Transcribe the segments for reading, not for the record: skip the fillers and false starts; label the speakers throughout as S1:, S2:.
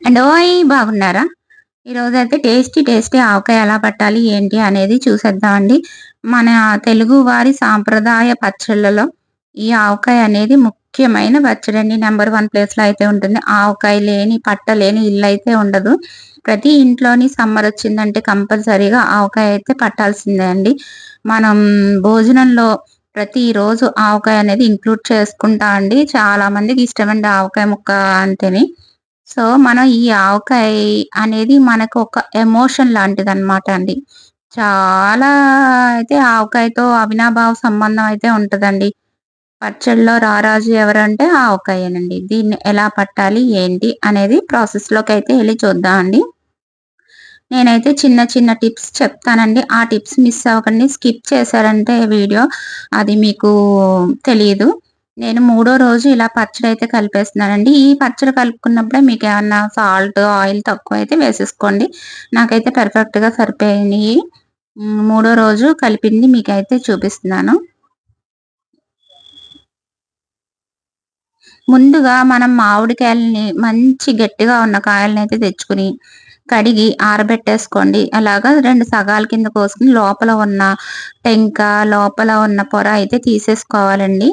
S1: And ఓయ్ బాగున్నారా? ఈరోజైతే టేస్టీ ఆవకాయ ఎలా పట్టాలి ఏంటి అనేది చూసేద్దామండి. మన తెలుగు వారి సాంప్రదాయ పచ్చళ్ళలో ఈ ఆవకాయ అనేది ముఖ్యమైన పచ్చడండి. నంబర్ 1 ప్లేస్‌లో అయితే ఉంటుంది. ఆవకాయ లేని, పట్టలేని ఇల్లయితే ఉండదు. ప్రతి ఇంట్లోని సమ్మర్ వచ్చిందంటే కంపల్సరీగా ఆవకాయ అయితే పట్టాల్సిందే అండి. మనం భోజనంలో ప్రతిరోజు ఆవకాయ అనేది ఇంక్లూడ్ చేసుకుంటా అండి. చాలా మందికి ఇష్టమండి ఆవకాయ ముక్క అంటేనే. సో, మనం ఈ ఆవకాయ అనేది మనకు ఒక ఎమోషన్ లాంటిదనమాట అండి. చాలా అయితే ఆవకాయతో అవినాభావ సంబంధం అయితే ఉంటదండి. పచ్చడిలో రారాజు ఎవరంటే ఆవకాయేనండి. దీన్ని ఎలా పట్టాలి, ఏంటి అనేది ప్రాసెస్‌లోకైతే ఎళ్లి చూద్దామండి. నేనైతే చిన్న టిప్స్ చెప్తానండి. ఆ టిప్స్ మిస్ అవ్వకండి. స్కిప్ చేశారంటే వీడియో అది మీకు తెలీదు. నేను మూడో రోజు ఇలా పచ్చడైతే కలిపేస్తున్నానండి. ఈ పచ్చడి కలుపుకున్నప్పుడే మీకేమన్నా సాల్ట్, ఆయిల్ తక్కువైతే వేసేసుకోండి. నాకైతే పర్ఫెక్ట్‌గా సరిపోయినియి. మూడో రోజు కలిపింది మీకైతే చూపిస్తున్నాను. ముందుగా మనం మామిడికాయలని మంచి గట్టిగా ఉన్న కాయలనైతే తెచ్చుకొని, కడిగి ఆరబెట్టేసుకోండి. అలాగా 2 సగాల కింద కోసుకొని లోపల ఉన్న టెంక, లోపల ఉన్న పొర అయితే తీసేసుకోవాలండి.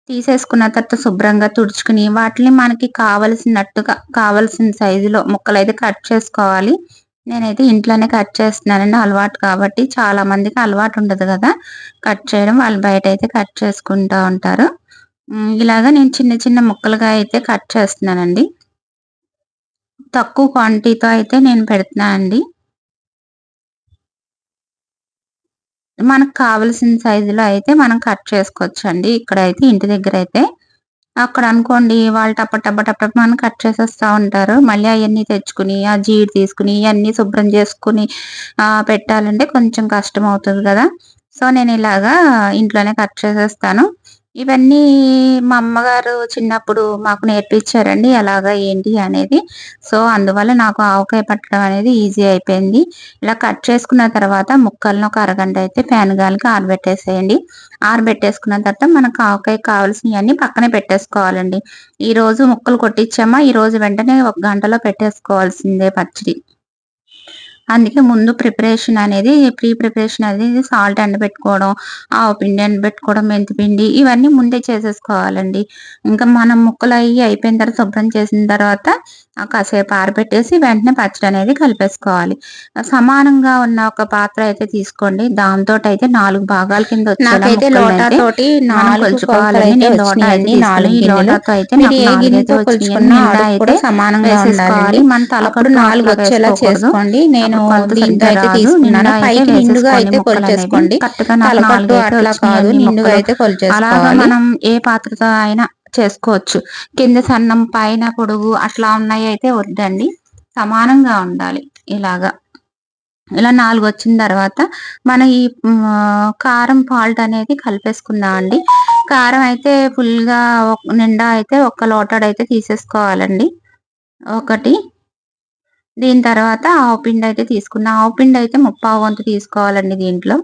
S1: తీసేసుకున్న తర్వాత శుభ్రంగా తుడుచుకొని, వాటిని మనకి కావలసినట్టుగా, కావాల్సిన సైజులో ముక్కలైతే కట్ చేసుకోవాలి. నేనైతే ఇంట్లోనే కట్ చేస్తున్నానండి. అలవాటు కాబట్టి. చాలా మందికి అలవాటు ఉండదు గదా! కట్ చేయడం. వాళ్ళు బయటైతే కట్ చేసుకుంటా ఉంటారు. ఇలాగ నేను చిన్న ముక్కలుగా అయితే కట్ చేస్తున్నానండి. తక్కువ క్వాంటిటీతో అయితే నేను పెడుతున్నానండి. మనకు కావాల్సిన సైజులో అయితే మనం కట్ చేసుకోవచ్చండి. ఇక్కడైతే ఇంటి దగ్గరైతే. అక్కడనుకోండి వాళ్ళు టపటపని కట్ చేసేస్తా ఉంటారు. మళ్ళీ అయన్నీ తెచ్చుకొని, ఆ జీడి తీసుకొని, ఇయన్నీ శుభ్రం చేసుకొని పెట్టాలంటే కొంచెం కష్టమవుతది గదా! సో, నేనిలాగా ఇంట్లోనే కట్ చేసేస్తాను. ఇవన్నీ మా అమ్మగారు చిన్నప్పుడు మాకు నేర్పించారండి. ఎలాగా ఏంటి అనేది. సో, అందువల్ల నాకు ఆవకాయ పట్టడం అనేది ఈజీ అయిపోయింది. ఇలా కట్ చేసుకున్న తర్వాత ముక్కలను ఒక అరగంట అయితే ఫ్యాన్ గాలికి ఆరబెట్టేసేయండి. ఆరబెట్టేసుకున్న తర్వాత మనకు ఆవకాయకి కావాల్సినయన్నీ పక్కనే పెట్టేసుకోవాలండి. ఈరోజు ముక్కలు కొట్టిచ్చామా, ఈరోజు వెంటనే ఒక గంటలో పెట్టేసుకోవాల్సిందే పచ్చడి. అందుకే ముందు ప్రీ ప్రిపరేషన్ అనేది సాల్ట్ ఎండబెట్టుకోవడం, ఆవపిండి ఎండబెట్టుకోవడం, మెంతిపిండి ఇవన్నీ ముందే చేసేసుకోవాలండి. ఇంకా మనం ముక్కలయ్యి అయిపోయిన తర్వాత శుభ్రం చేసిన తర్వాత కాసేపు ఆరబెట్టేసి వెంటనే పచ్చడనేది కలిపేసుకోవాలి. సమానంగా ఉన్న ఒక పాత్ర అయితే తీసుకోండి. దాంతోటైతే 4 భాగాల కింద వచ్చేలా
S2: నాకైతే లోటాతోటి
S1: మనం
S2: 4
S1: కొలుచుకోవాలండి.
S2: కొలతలైతే
S1: నేను లోటా అయితే
S2: వచ్చినాయండి. 4
S1: తీసుకుని ఈ
S2: గిన్నెలు.
S1: లోటాతో అయితే
S2: మీరు
S1: నాకు
S2: ఏ
S1: 4 అయితే
S2: గిన్నెతో
S1: వచ్చినాయండి.
S2: కొలుచుకున్నా
S1: నిండా
S2: అడుగు
S1: అయితే
S2: కూడా సమానంగా
S1: వేసేసుకోవాలి.
S2: ఉండాలండి.
S1: మన
S2: అప్పుడు
S1: తలకొట్టు
S2: 4
S1: అట్లా
S2: వచ్చేలా
S1: వేసుకోకూడదు.
S2: చేసుకోండి. నేను
S1: అప్పుడు కొలత
S2: దీంతో
S1: సరిగ్గా
S2: అయితే
S1: రాదు.
S2: తీసుకున్నాను.
S1: నిండా అయితే
S2: పైకి నిండుగా
S1: వేసేసుకోండి
S2: అయితే
S1: ముక్కలనేది.
S2: కొలిచేసుకోండి.
S1: కరెక్ట్‌గా నాకు 4
S2: తలపట్టు
S1: అయితే
S2: అట్లా కాదు,
S1: వచ్చినాయండి
S2: నిండుగా
S1: ముక్కలు.
S2: అయితే
S1: అలాగా
S2: కొలిచేసుకోవాలి.
S1: మనం ఏ పాత్రతో అయినా చేసుకోవచ్చు. కింద సన్నం, పైన పొడుగు అట్లా ఉన్నయయితే వద్దండి. సమానంగా ఉండాలి ఇలాగా. ఇలా 4 వచ్చిన తర్వాత మన ఈ కారం పాల్ట్ అనేది కలిపేసుకుందామండి. కారం అయితే ఫుల్‌గా నిండా అయితే ఒక్క లోటాడైతే తీసేసుకోవాలండి. ఒకటి. దీని తర్వాత ఆవపిండయితే తీసుకున్నా. ఆవపిండయితే ముప్పావు వంతు తీసుకోవాలండి దీంట్లో.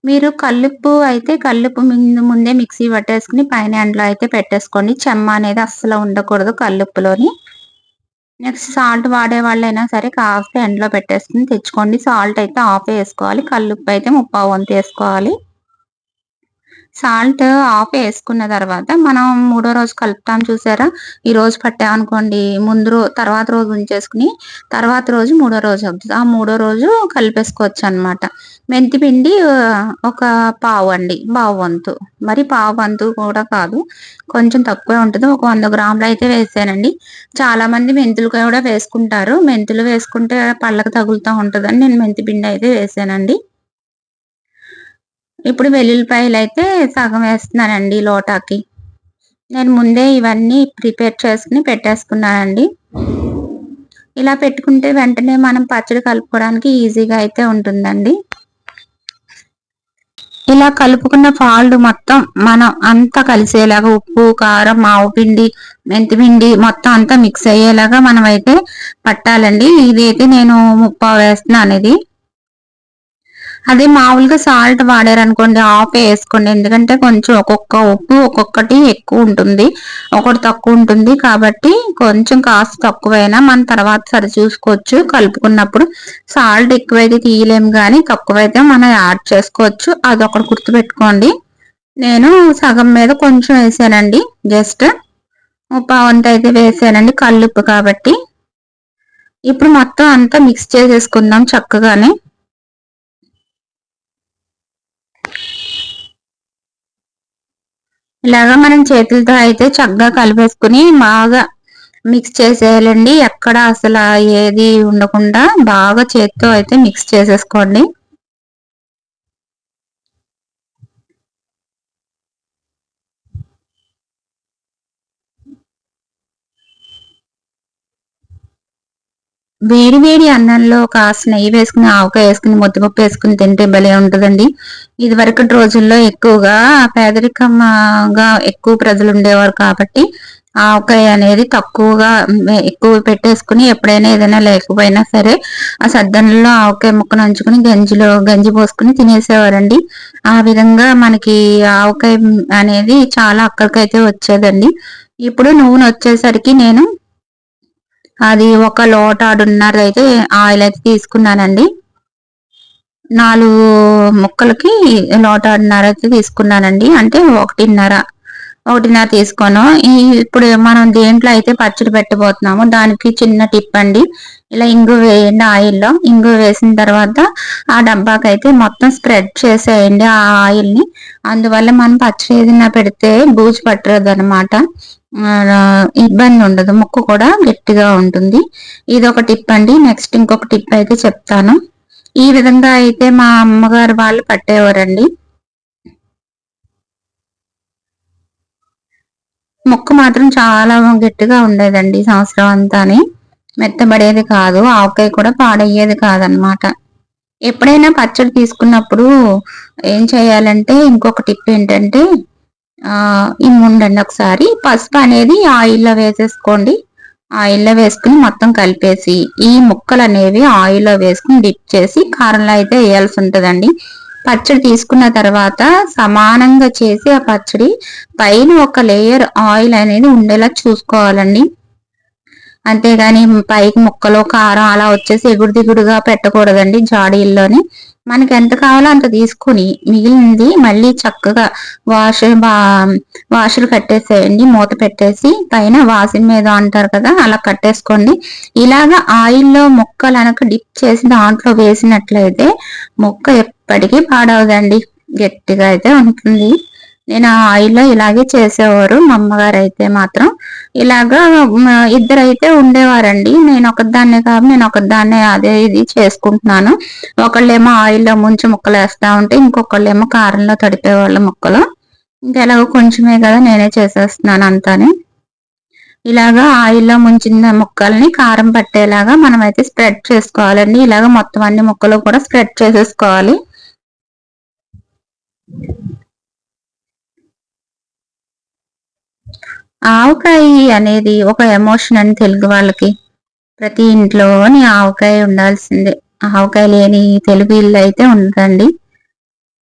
S1: మీరు కల్లుప్పు అయితే కల్లుప్పు ముందే మిక్సీ పట్టేసుకొని పైన ఎండలో అయితే పెట్టేసుకోండి. చెమ్మ అనేది అస్సలు ఉండకూడదు కల్లుప్పులోని. నెక్స్ట్ సాల్ట్ వాడేవాళ్ళైనా సరే కాస్త ఎండలో పెట్టేసుకొని తెచ్చుకోండి. సాల్ట్ అయితే హాఫే ఏసుకోవాలి. కల్లుప్పు అయితే ముప్పావు వంతు ఏసుకోవాలి. సాల్ట్ హాఫ్ ఏసుకున్న తర్వాత మనం మూడో రోజు కలుపుతాం చూసారా? ఈరోజు పట్టామనుకోండి తర్వాత రోజు ఉంచేసుకొని, తర్వాత రోజు మూడో రోజు అవుతది. ఆ మూడో రోజు కలిపేసుకోవచ్చనమాట. మెంతి పిండి ఒక పావు అండి. పావు వంతు. మరి పావు వంతు కూడా కాదు. కొంచెం తక్కువే ఉంటది. ఒక 100 గ్రాములయితే వేసానండి. చాలామంది మెంతులు కూడా వేసుకుంటారు. మెంతులు వేసుకుంటే పళ్ళకి తగులుతా ఉంటదని నేను మెంతి పిండి అయితే వేసానండి. ఇప్పుడు వెల్లుల్లిపాయలైతే సగం వేస్తున్నానండి లోటాకి. నేను ముందే ఇవన్నీ ప్రిపేర్ చేసుకొని పెట్టేసుకున్నానండి. ఇలా పెట్టుకుంటే వెంటనే మనం పచ్చడి కలుపుకోవడానికి ఈజీగా అయితే ఉంటుందండి. ఇలా కలుపుకున్న సాల్ట్ మొత్తం మనం అంతా కలిసేలాగా ఉప్పు, కారం, ఆవపిండి, మెంతిపిండి మొత్తం అంతా మిక్స్ అయ్యేలాగా మనమైతే పట్టాలండి. ఇదైతే నేను ముప్పావు వేస్తున్నాను ఇది. అదే మామూలుగా సాల్ట్ వాడారనుకోండి హాఫ్ వేసుకోండి. ఎందుకంటే కొంచెం ఒక్కొక్క ఉప్పు ఒక్కొక్కటి ఎక్కువ ఉంటుంది. ఒకటి తక్కువ ఉంటుంది. కాబట్టి కొంచెం కాస్త తక్కువైనా మనం తర్వాత సరి చూసుకోవచ్చు. కలుపుకున్నప్పుడు సాల్ట్ ఎక్కువైతే తీయలేము గానీ తక్కువైతే మనం యాడ్ చేసుకోవచ్చు. అదొకటి గుర్తుపెట్టుకోండి. నేను సగం మీద కొంచెం వేసానండి. జస్ట్ పావంత అయితే వేసానండి కల్లుప్పు కాబట్టి. ఇప్పుడు మొత్తం అంతా మిక్స్ చేసేసుకుందాం చక్కగానే. ఇలాగా మనం చేతులతో అయితే చక్కగా కలిపేసుకుని బాగా మిక్స్ చేసేయాలండి. ఎక్కడ అసలు ఏది ఉండకుండా బాగా చేత్తో అయితే మిక్స్ చేసేసుకోండి. వేడి వేడి అన్నంలో కాస్త నెయ్యి వేసుకుని ఆవకాయ వేసుకుని ముద్దపప్పు వేసుకుని తింటే భలే ఉంటుందండి. ఇది వరకటి రోజుల్లో ఎక్కువగా పేదరికంగా ఎక్కువ ప్రజలు ఉండేవారు కాబట్టి ఆవకాయ అనేది తక్కువగా ఎక్కువ పెట్టేసుకుని ఎప్పుడైనా ఏదైనా లేకపోయినా సరే ఆ సద్దన్నంలో ఆవకాయ ముక్కను నంచుకుని గంజి పోసుకుని తినేసేవారండి. ఆ విధంగా మనకి ఆవకాయ అనేది చాలా అక్కడికైతే వచ్చేదండి. ఇప్పుడు నూనె వచ్చేసరికి నేను అది ఒక లోటాడున్నర అయితే ఆయిల్ అయితే తీసుకున్నానండి. 4 ముక్కలకి లోటాడున్నర అయితే తీసుకున్నానండి. అంటే 1.5 తీసుకోను. ఇప్పుడు మనం దేంట్లో అయితే పచ్చడి పెట్టబోతున్నామో దానికి చిన్న టిప్ అండి. ఇలా ఇంగువ వేయండి ఆయిల్‌లో. ఇంగువ వేసిన తర్వాత ఆ డబ్బాకైతే మొత్తం స్ప్రెడ్ చేసేయండి ఆ ఆయిల్‌ని. అందువల్ల మనం పచ్చడి ఏదైనా పెడితే బూజు పట్టదనమాట. ఇబ్బంది ఉండదు. ముక్క కూడా గట్టిగా ఉంటుంది. ఇదొక టిప్ అండి. నెక్స్ట్ ఇంకొక టిప్ అయితే చెప్తాను. ఈ విధంగా అయితే మా అమ్మగారు వాళ్ళు పట్టేవారండి. ముక్క మాత్రం చాలా గట్టిగా ఉండేదండి సంవత్సరం అంతాని. మెత్తబడేది కాదు. ఆవకాయ కూడా పాడయ్యేది కాదనమాట. ఎప్పుడైనా పచ్చడి తీసుకున్నప్పుడు ఏం చేయాలంటే ఇంకొక టిప్ ఏంటంటే ఇవి ఉండండి ఒకసారి పసుపు అనేది ఆయిల్‌లో వేసేసుకోండి. ఆయిల్‌లో వేసుకొని మొత్తం కలిపేసి ఈ ముక్కలనేవి ఆయిల్‌లో వేసుకొని డిప్ చేసి కారంలో అయితే వేయాల్సి ఉంటదండి. పచ్చడి తీసుకున్న తర్వాత సమానంగా చేసి ఆ పచ్చడి పైన ఒక లేయర్ ఆయిల్ అనేది ఉండేలా చూసుకోవాలండి. అంతేగాని పైకి ముక్కలు, కారం అలా వచ్చేసి ఎగుడు దిగుడుగా పెట్టకూడదండి జాడీల్లోని. మనకి ఎంత కావాలో అంత తీసుకొని మిగిలింది మళ్ళీ చక్కగా వాష్ బా వాషులు కట్టేసేయండి. మూత పెట్టేసి పైన వాసిన మీద అంటారు కదా! అలా కట్టేసుకోండి. ఇలాగ ఆయిల్‌లో ముక్కలు అనక డిప్ చేసి దాంట్లో వేసినట్లయితే ముక్క ఎప్పటికీ పాడవదండి. గట్టిగా అయితే ఉంటుంది. నేను ఆ ఆయిల్‌లో ఇలాగే చేసేవారు మా అమ్మగారైతే మాత్రం. ఇలాగా ఇద్దరైతే ఉండేవారండి. నేను ఒకదాన్నే అదే ఇది చేసుకుంటున్నాను. ఒకళ్ళేమో ఆయిల్‌లో ముంచి ముక్కలేస్తా ఉంటే, ఇంకొకళ్ళేమో కారంలో తడిపేవాళ్ళు ముక్కలు. ఇంకెలాగో కొంచెమే కదా నేనే చేసేస్తున్నాను అంతాని. ఇలాగా ఆయిల్‌లో ముంచిన ముక్కల్ని కారం పట్టేలాగా మనమైతే స్ప్రెడ్ చేసుకోవాలండి. ఇలాగ మొత్తం అన్ని ముక్కలు కూడా స్ప్రెడ్ చేసేసుకోవాలి. ఆవకాయ అనేది ఒక ఎమోషన్ అండి తెలుగు వాళ్ళకి. ప్రతి ఇంట్లోని ఆవకాయ ఉండాల్సిందే. ఆవకాయ లేని తెలుగు ఇల్లు అయితే ఉండదండి.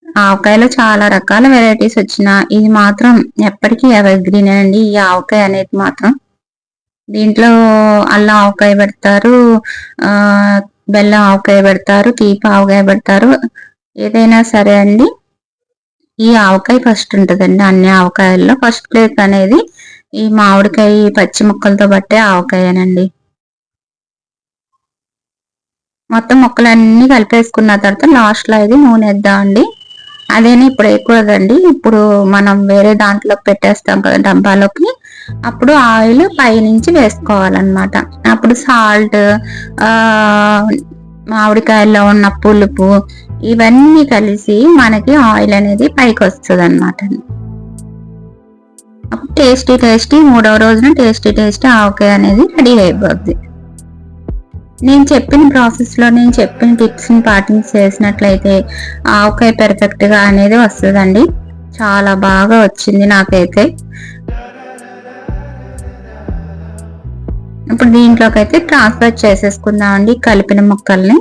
S1: ఆవకాయలో చాలా రకాల వెరైటీస్ వచ్చినా ఇది మాత్రం ఎప్పటికీ ఎవర్‌గ్రీనే అండి. ఈ ఆవకాయ అనేది మాత్రం. దీంట్లో అల్లం ఆవకాయ పెడతారు. ఆహ్, బెల్లం ఆవకాయ పెడతారు. తీపి ఆవకాయ పెడతారు. ఏదైనా సరే అండి. ఈ ఆవకాయ ఫస్ట్ ఉంటదండి. అన్ని ఆవకాయల్లో ఫస్ట్ ప్లేస్ అనేది ఈ మామిడికాయ పచ్చి ముక్కలతో పట్టే ఆవకాయనండి. మొత్తం ముక్కలన్నీ కలిపేసుకున్న తర్వాత లాస్ట్‌లో ఇది నూనెద్దామండి. అదేని ఇప్పుడు వేయకూడదండి. ఇప్పుడు మనం వేరే దాంట్లోకి పెట్టేస్తాం కదా డబ్బాలోకి. అప్పుడు ఆయిల్ పైనుంచి వేసుకోవాలనమాట. అప్పుడు సాల్ట్ ఆహ్, మామిడికాయల్లో ఉన్న పులుపు ఇవన్నీ కలిసి మనకి ఆయిల్ అనేది పైకొస్తదనమాట. అప్పుడు టేస్టీ మూడవ రోజున టేస్టీ ఆవకాయ అనేది రెడీ అయిపోద్ది. నేను చెప్పిన టిప్స్‌ని పాటించేసినట్లయితే ఆవకాయ పెర్ఫెక్ట్‌గా అనేది వస్తదండి. చాలా బాగా వచ్చింది నాకైతే. ఇప్పుడు దీంట్లోకైతే ట్రాన్స్‌ఫర్ చేసేసుకుందామండి కలిపిన ముక్కల్ని.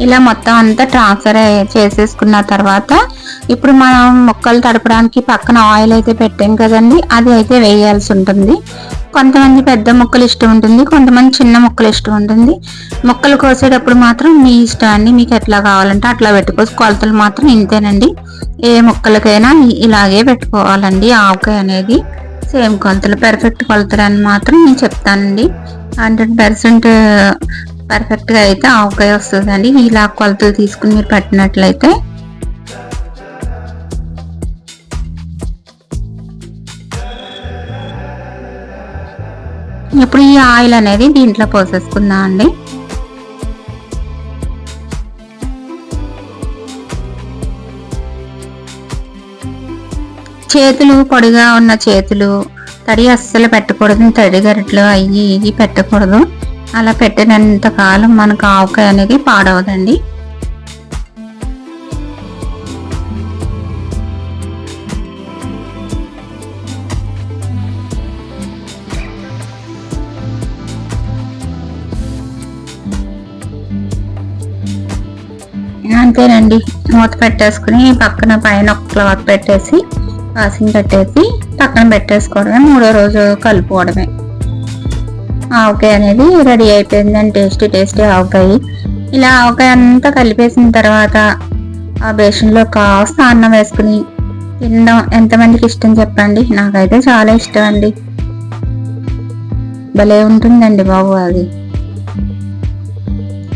S1: ఇలా మొత్తం అంతా ట్రాన్స్ఫర్ చేసేసుకున్న తర్వాత ఇప్పుడు మనం ముక్కలు తడపడానికి పక్కన ఆయిల్ అయితే పెట్టాం కదండి, అది అయితే వేయాల్సి ఉంటుంది. కొంతమంది పెద్ద ముక్కలు ఇష్టం ఉంటుంది, కొంతమంది చిన్న ముక్కలు ఇష్టం ఉంటుంది. ముక్కలు కోసేటప్పుడు మాత్రం మీ ఇష్టం అండి, మీకు ఎట్లా కావాలంటే అట్లా పెట్టుకోవచ్చు. కొలతలు మాత్రం ఇంతేనండి, ఏ ముక్కలకైనా ఇలాగే పెట్టుకోవాలండి. ఆవకాయ అనేది సేమ్ కొలతలు, పర్ఫెక్ట్ కొలతలు అని మాత్రం నేను చెప్తానండి. 100% పర్ఫెక్ట్గా అయితే ఆవకాయ వస్తుందండి ఇలా కొలతలు తీసుకుని మీరు పెట్టినట్లయితే. ఇప్పుడు ఈ ఆయిల్ అనేది దీంట్లో పోసేసుకుందాం అండి. చేతులు పొడిగా ఉన్న చేతులు తడి అస్సలు పెట్టకూడదు, తడి గరిటలు అయ్యి ఇవి పెట్టకూడదు. అలా పెట్టినంత కాలం మనకు ఆవకాయ అనేది పాడవదండి. అంతేనండి, మూత పెట్టేసుకుని పక్కన పైన ఒక క్లాత్ పెట్టేసి వాసన పెట్టేసి పక్కన పెట్టేసుకోవడమే. 3వ రోజు కలుపుకోవడమే. ఆవకాయ అనేది రెడీ అయిపోయిందండి. టేస్టీ ఆవకాయ. ఇలా ఆవకాయ అంతా కలిపేసిన తర్వాత ఆ బేషన్లో కాస్త అన్నం వేసుకుని తినడం ఎంతమందికి ఇష్టం చెప్పండి. నాకైతే చాలా ఇష్టం అండి, భలే ఉంటుందండి బాబు. అది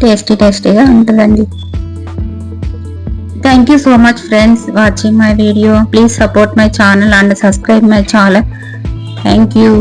S1: టేస్టీగా ఉంటుందండి. Thank you so much friends watching my video. Please support my channel and subscribe my channel. Thank you.